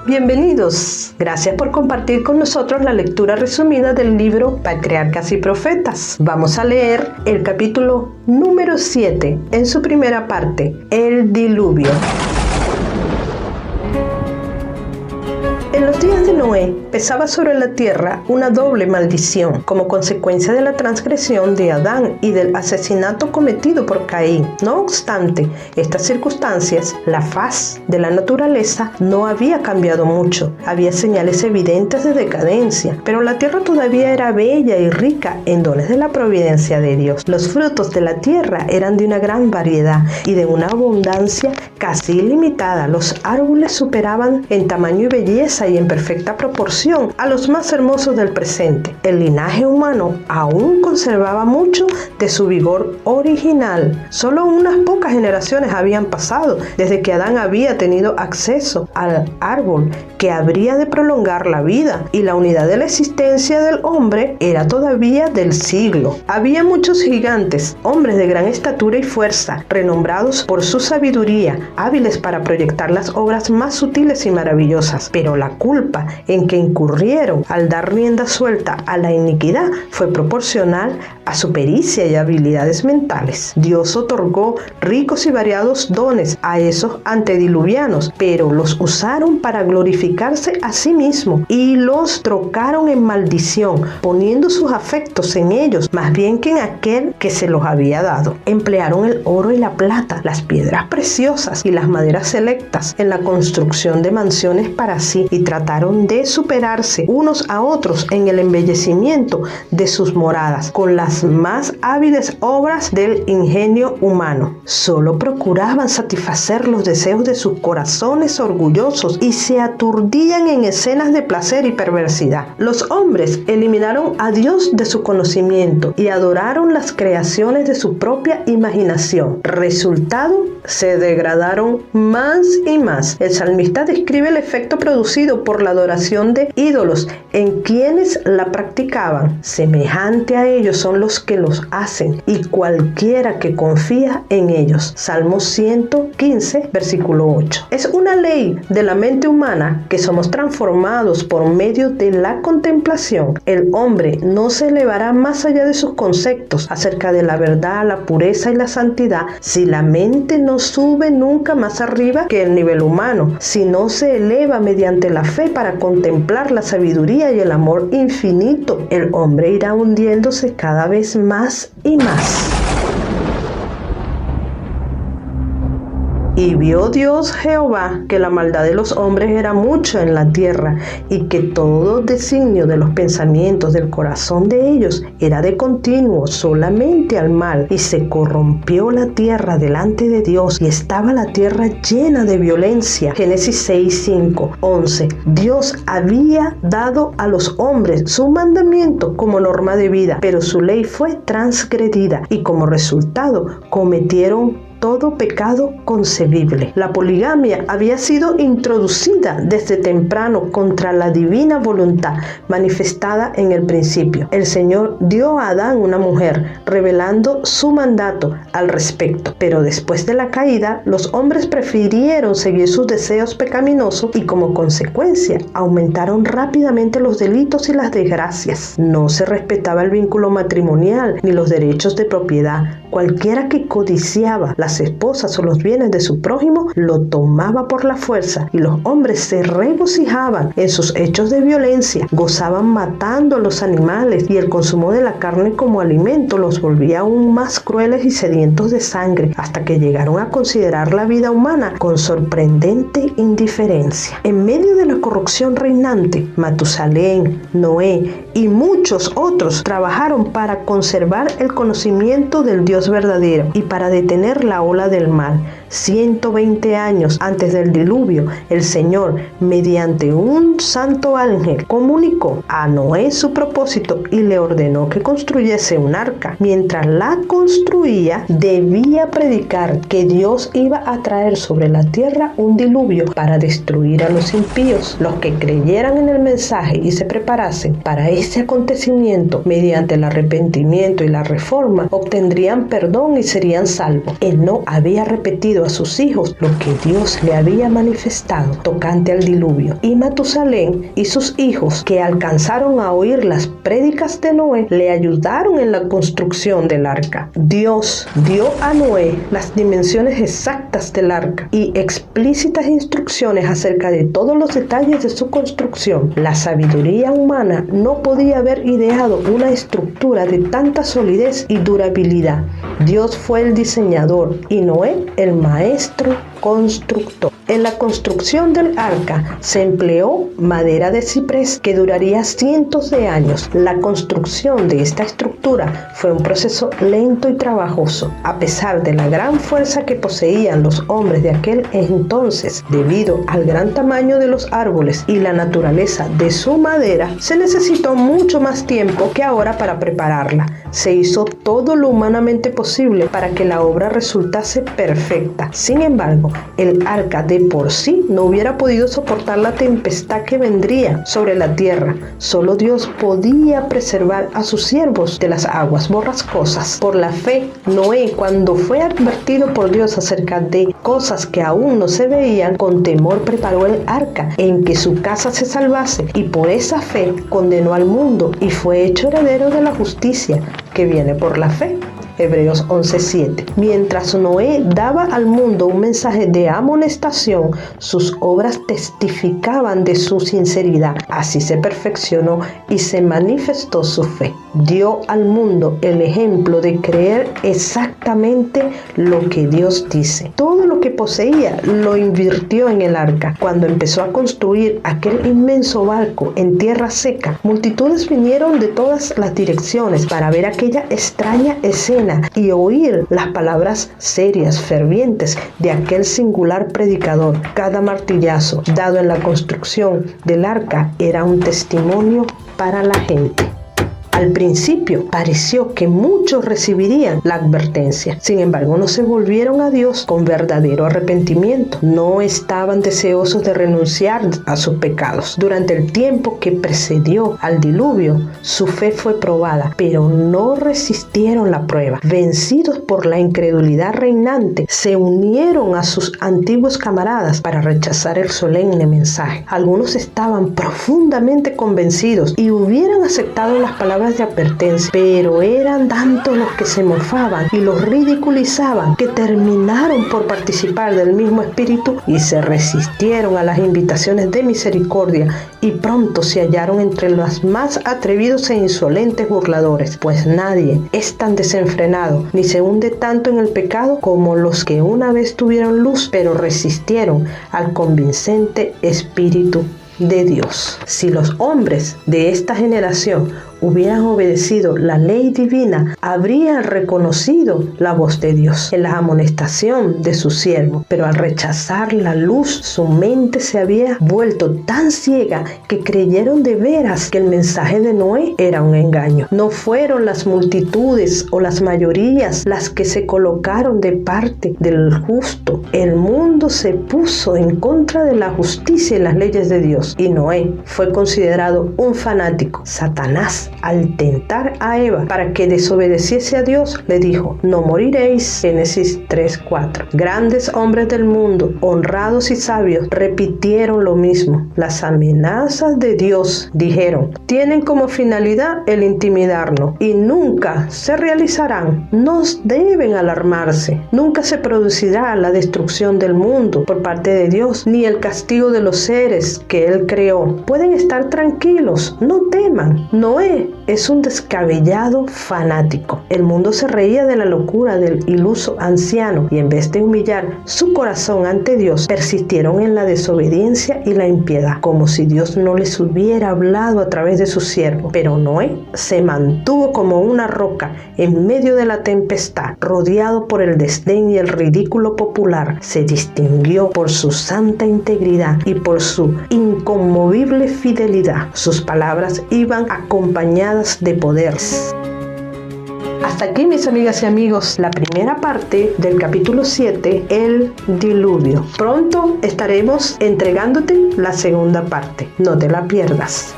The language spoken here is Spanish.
Bienvenidos. Gracias por compartir con nosotros la lectura resumida del libro Patriarcas y Profetas. Vamos a leer el capítulo número 7 en su primera parte, el diluvio. En los días de Noé pesaba sobre la tierra una doble maldición como consecuencia de la transgresión de Adán y del asesinato cometido por Caín. No obstante estas circunstancias, la faz de la naturaleza no había cambiado mucho. Había señales evidentes de decadencia, pero la tierra todavía era bella y rica en dones de la providencia de Dios. Los frutos de la tierra eran de una gran variedad y de una abundancia casi ilimitada. Los árboles superaban en tamaño y belleza y en perfecta proporción a los más hermosos del presente. El linaje humano aún conservaba mucho de su vigor original. Solo unas pocas generaciones habían pasado desde que Adán había tenido acceso al árbol que habría de prolongar la vida, y la unidad de la existencia del hombre era todavía del siglo. Había muchos gigantes, hombres de gran estatura y fuerza, renombrados por su sabiduría, hábiles para proyectar las obras más sutiles y maravillosas, pero la culpa en que incurrieron al dar rienda suelta a la iniquidad fue proporcional a su pericia y habilidades mentales. Dios otorgó ricos y variados dones a esos antediluvianos, pero los usaron para glorificarse a sí mismos y los trocaron en maldición, poniendo sus afectos en ellos más bien que en aquel que se los había dado. Emplearon el oro y la plata, las piedras preciosas y las maderas selectas en la construcción de mansiones para sí, y trataron de superarse unos a otros en el embellecimiento de sus moradas con las más hábiles obras del ingenio humano. Solo procuraban satisfacer los deseos de sus corazones orgullosos y se aturdían en escenas de placer y perversidad. Los hombres eliminaron a Dios de su conocimiento y adoraron las creaciones de su propia imaginación. Resultado, se degradaron más y más. El salmista describe el efecto producido por la adoración de ídolos en quienes la practicaban. Semejante a ellos son los que los hacen, y cualquiera que confía en ellos. Salmo 115, versículo 8. Es una ley de la mente humana que somos transformados por medio de la contemplación. El hombre no se elevará más allá de sus conceptos acerca de la verdad, la pureza y la santidad si la mente no sube nunca más arriba que el nivel humano, si no se eleva mediante la fe para contemplar la sabiduría y el amor infinito. El hombre irá hundiéndose cada vez más y más. Y vio Dios Jehová que la maldad de los hombres era mucho en la tierra, y que todo designio de los pensamientos del corazón de ellos era de continuo solamente al mal. Y se corrompió la tierra delante de Dios, y estaba la tierra llena de violencia. Génesis 6, 5, 11. Dios había dado a los hombres su mandamiento como norma de vida, pero su ley fue transgredida, y como resultado cometieron todo pecado concebible. La poligamia había sido introducida desde temprano contra la divina voluntad manifestada en el principio. El Señor dio a Adán una mujer, revelando su mandato al respecto. Pero después de la caída, los hombres prefirieron seguir sus deseos pecaminosos y como consecuencia aumentaron rápidamente los delitos y las desgracias. No se respetaba el vínculo matrimonial ni los derechos de propiedad. Cualquiera que codiciaba las esposas o los bienes de su prójimo lo tomaba por la fuerza, y los hombres se regocijaban en sus hechos de violencia, gozaban matando a los animales, y el consumo de la carne como alimento los volvía aún más crueles y sedientos de sangre, hasta que llegaron a considerar la vida humana con sorprendente indiferencia. En medio de la corrupción reinante, Matusalén, Noé y muchos otros trabajaron para conservar el conocimiento del Dios verdadero y para detener la ola del mal. 120 años antes del diluvio, el Señor, mediante un santo ángel, comunicó a Noé su propósito y le ordenó que construyese un arca. Mientras la construía, debía predicar que Dios iba a traer sobre la tierra un diluvio para destruir a los impíos. Los que creyeran en el mensaje y se preparasen para ese acontecimiento mediante el arrepentimiento y la reforma obtendrían tendrían perdón y serían salvos. Enoc había repetido a sus hijos lo que Dios le había manifestado tocante al diluvio, y Matusalén y sus hijos, que alcanzaron a oír las prédicas de Noé, le ayudaron en la construcción del arca. Dios dio a Noé las dimensiones exactas del arca y explícitas instrucciones acerca de todos los detalles de su construcción. La sabiduría humana no podía haber ideado una estructura de tanta solidez y durabilidad. Dios fue el diseñador y Noé el maestro constructor. En la construcción del arca se empleó madera de ciprés que duraría cientos de años. La construcción de esta estructura fue un proceso lento y trabajoso. A pesar de la gran fuerza que poseían los hombres de aquel entonces, debido al gran tamaño de los árboles y la naturaleza de su madera, se necesitó mucho más tiempo que ahora para prepararla. Se hizo todo lo humanamente posible para que la obra resultase perfecta. Sin embargo, el arca de por sí no hubiera podido soportar la tempestad que vendría sobre la tierra. Solo Dios podía preservar a sus siervos de las aguas borrascosas. Por la fe, Noé, cuando fue advertido por Dios acerca de cosas que aún no se veían, con temor preparó el arca en que su casa se salvase, y por esa fe condenó al mundo y fue hecho heredero de la justicia que viene por la fe. Hebreos 11:7. Mientras Noé daba al mundo un mensaje de amonestación, sus obras testificaban de su sinceridad. Así se perfeccionó y se manifestó su fe. Dio al mundo el ejemplo de creer exactamente lo que Dios dice. Todo lo que poseía lo invirtió en el arca. Cuando empezó a construir aquel inmenso barco en tierra seca, multitudes vinieron de todas las direcciones para ver aquella extraña escena y oír las palabras serias, fervientes de aquel singular predicador. Cada martillazo dado en la construcción del arca era un testimonio para la gente. Al principio pareció que muchos recibirían la advertencia. Sin embargo, no se volvieron a Dios con verdadero arrepentimiento. No estaban deseosos de renunciar a sus pecados. Durante el tiempo que precedió al diluvio, su fe fue probada, pero no resistieron la prueba. Vencidos por la incredulidad reinante, se unieron a sus antiguos camaradas para rechazar el solemne mensaje. Algunos estaban profundamente convencidos y hubieran aceptado las palabras de advertencia, pero eran tantos los que se mofaban y los ridiculizaban que terminaron por participar del mismo espíritu y se resistieron a las invitaciones de misericordia, y pronto se hallaron entre los más atrevidos e insolentes burladores, pues nadie es tan desenfrenado ni se hunde tanto en el pecado como los que una vez tuvieron luz pero resistieron al convincente espíritu de Dios. Si los hombres de esta generación hubieran obedecido la ley divina, habrían reconocido la voz de Dios en la amonestación de su siervo, pero al rechazar la luz, su mente se había vuelto tan ciega que creyeron de veras que el mensaje de Noé era un engaño. No fueron las multitudes o las mayorías las que se colocaron de parte del justo. El mundo se puso en contra de la justicia y las leyes de Dios, y Noé fue considerado un fanático. Satanás, al tentar a Eva para que desobedeciese a Dios, le dijo: no moriréis. Génesis 3:4. Grandes hombres del mundo, honrados y sabios, repitieron lo mismo. Las amenazas de Dios, dijeron, tienen como finalidad el intimidarnos y nunca se realizarán. No deben alarmarse. Nunca se producirá la destrucción del mundo por parte de Dios, ni el castigo de los seres que Él creó. Pueden estar tranquilos, no teman. Noé es un descabellado fanático. El mundo se reía de la locura del iluso anciano y en vez de humillar su corazón ante Dios, persistieron en la desobediencia y la impiedad, como si Dios no les hubiera hablado a través de su siervo. Pero Noé se mantuvo como una roca en medio de la tempestad, rodeado por el desdén y el ridículo popular. Se distinguió por su santa integridad y por su inconmovible fidelidad. Sus palabras iban acompañadas de poder. Hasta aquí, mis amigas y amigos, la primera parte del capítulo 7, el diluvio. Pronto estaremos entregándote la segunda parte. No te la pierdas.